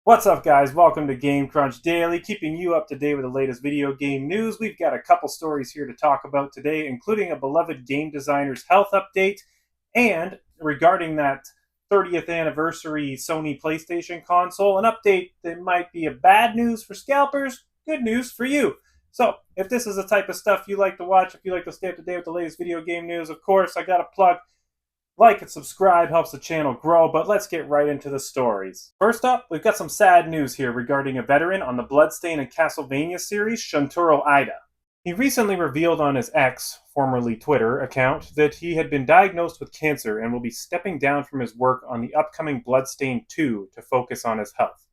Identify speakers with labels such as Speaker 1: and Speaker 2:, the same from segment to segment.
Speaker 1: What's up, guys? Welcome to Game Crunch Daily, keeping you up to date with the latest video game news. We've got a couple stories here to talk about today, including a beloved game designer's health update, and regarding that 30th anniversary Sony PlayStation console, an update that might be a bad news for scalpers, good news for you. So, if this is the type of stuff you like to watch, if you like to stay up to date with the latest video game news, of course, I got a plug. Like and subscribe helps the channel grow, but let's get right into the stories. First up, we've got some sad news here regarding a veteran on the Bloodstained and Castlevania series, Shuntaro Ida. He recently revealed on his X, formerly Twitter, account that he had been diagnosed with cancer and will be stepping down from his work on the upcoming Bloodstained 2 to focus on his health.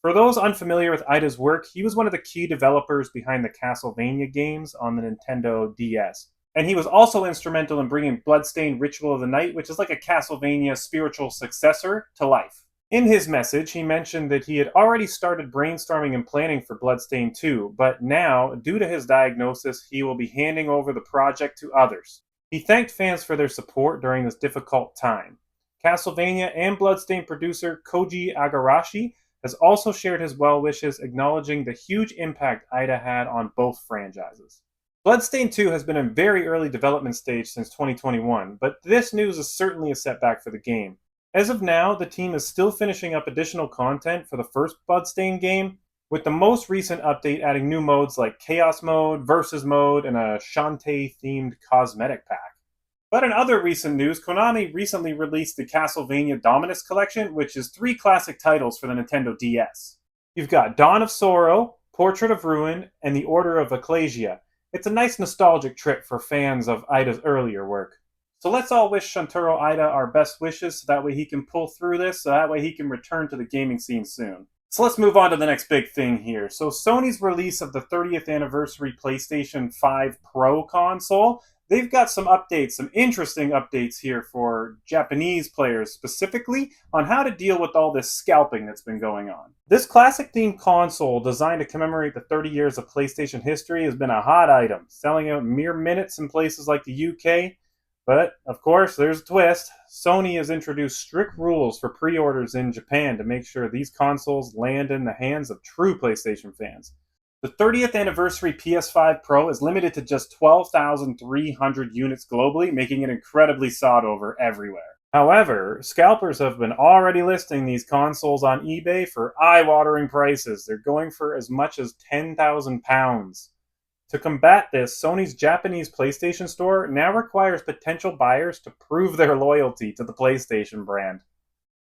Speaker 1: For those unfamiliar with Ida's work, he was one of the key developers behind the Castlevania games on the Nintendo DS. And he was also instrumental in bringing Bloodstained Ritual of the Night, which is like a Castlevania spiritual successor, to life. In his message, he mentioned that he had already started brainstorming and planning for Bloodstained 2, but now, due to his diagnosis, he will be handing over the project to others. He thanked fans for their support during this difficult time. Castlevania and Bloodstained producer Koji Igarashi has also shared his well wishes, acknowledging the huge impact Ida had on both franchises. Bloodstained 2 has been in very early development stage since 2021, but this news is certainly a setback for the game. As of now, the team is still finishing up additional content for the first Bloodstained game, with the most recent update adding new modes like Chaos Mode, Versus Mode, and a Shantae-themed cosmetic pack. But in other recent news, Konami recently released the Castlevania Dominus Collection, which is 3 classic titles for the Nintendo DS. You've got Dawn of Sorrow, Portrait of Ruin, and The Order of Ecclesia. It's a nice nostalgic trip for fans of Ida's earlier work. So let's all wish Shuntaro Ida our best wishes so that way he can pull through this, so that way he can return to the gaming scene soon. So let's move on to the next big thing here. So Sony's release of the 30th anniversary PlayStation 5 Pro console, they've got some updates, some interesting updates here for Japanese players specifically on how to deal with all this scalping that's been going on. This classic-themed console, designed to commemorate the 30 years of PlayStation history, has been a hot item, selling out in mere minutes in places like the UK. But, of course, there's a twist. Sony has introduced strict rules for pre-orders in Japan to make sure these consoles land in the hands of true PlayStation fans. The 30th anniversary PS5 Pro is limited to just 12,300 units globally, making it incredibly sought over everywhere. However, scalpers have been already listing these consoles on eBay for eye-watering prices. They're going for as much as £10,000. To combat this, Sony's Japanese PlayStation Store now requires potential buyers to prove their loyalty to the PlayStation brand.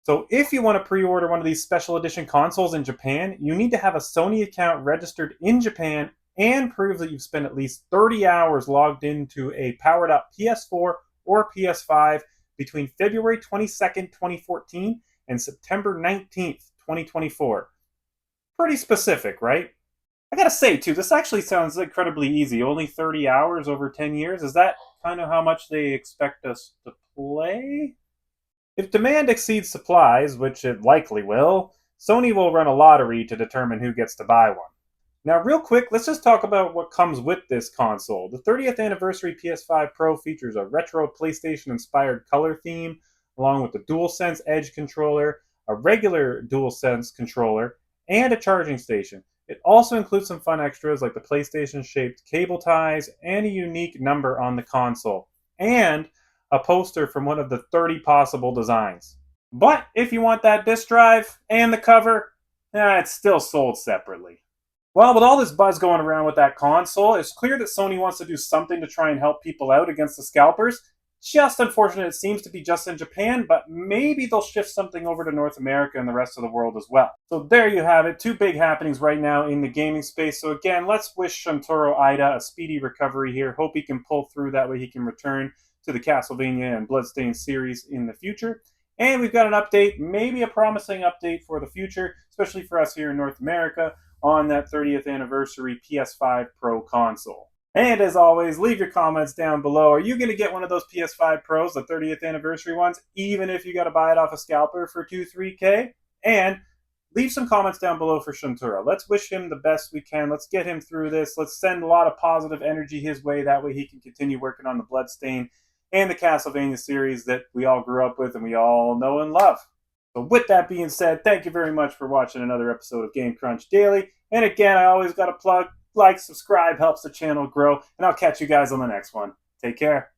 Speaker 1: So if you want to pre-order one of these special edition consoles in Japan, you need to have a Sony account registered in Japan and prove that you've spent at least 30 hours logged into a powered-up PS4 or PS5 between February 22nd, 2014 and September 19th, 2024. Pretty specific, right? I gotta say, too, this actually sounds incredibly easy. Only 30 hours over 10 years? Is that kind of how much they expect us to play? If demand exceeds supplies, which it likely will, Sony will run a lottery to determine who gets to buy one. Now, real quick, let's just talk about what comes with this console. The 30th anniversary PS5 Pro features a retro PlayStation-inspired color theme, along with the DualSense Edge controller, a regular DualSense controller, and a charging station. It also includes some fun extras like the PlayStation-shaped cable ties and a unique number on the console, and a poster from one of the 30 possible designs. But if you want that disc drive and the cover, it's still sold separately. Well, with all this buzz going around with that console, it's clear that Sony wants to do something to try and help people out against the scalpers. Just unfortunate it seems to be just in Japan, but maybe they'll shift something over to North America and the rest of the world as well. So there you have it, 2 big happenings right now in the gaming space. So again, let's wish Shuntaro Ida a speedy recovery here. Hope he can pull through, that way he can return to the Castlevania and Bloodstained series in the future. And we've got an update, maybe a promising update for the future, especially for us here in North America, on that 30th anniversary PS5 Pro console. And as always, leave your comments down below. Are you going to get one of those PS5 Pros, the 30th anniversary ones, even if you got to buy it off a scalper for 2-3K? And leave some comments down below for Shuntaro. Let's wish him the best we can. Let's get him through this. Let's send a lot of positive energy his way. That way he can continue working on the Bloodstained and the Castlevania series that we all grew up with and we all know and love. So with that being said, thank you very much for watching another episode of Game Crunch Daily. And again, I always got to plug, like, subscribe, helps the channel grow. And I'll catch you guys on the next one. Take care.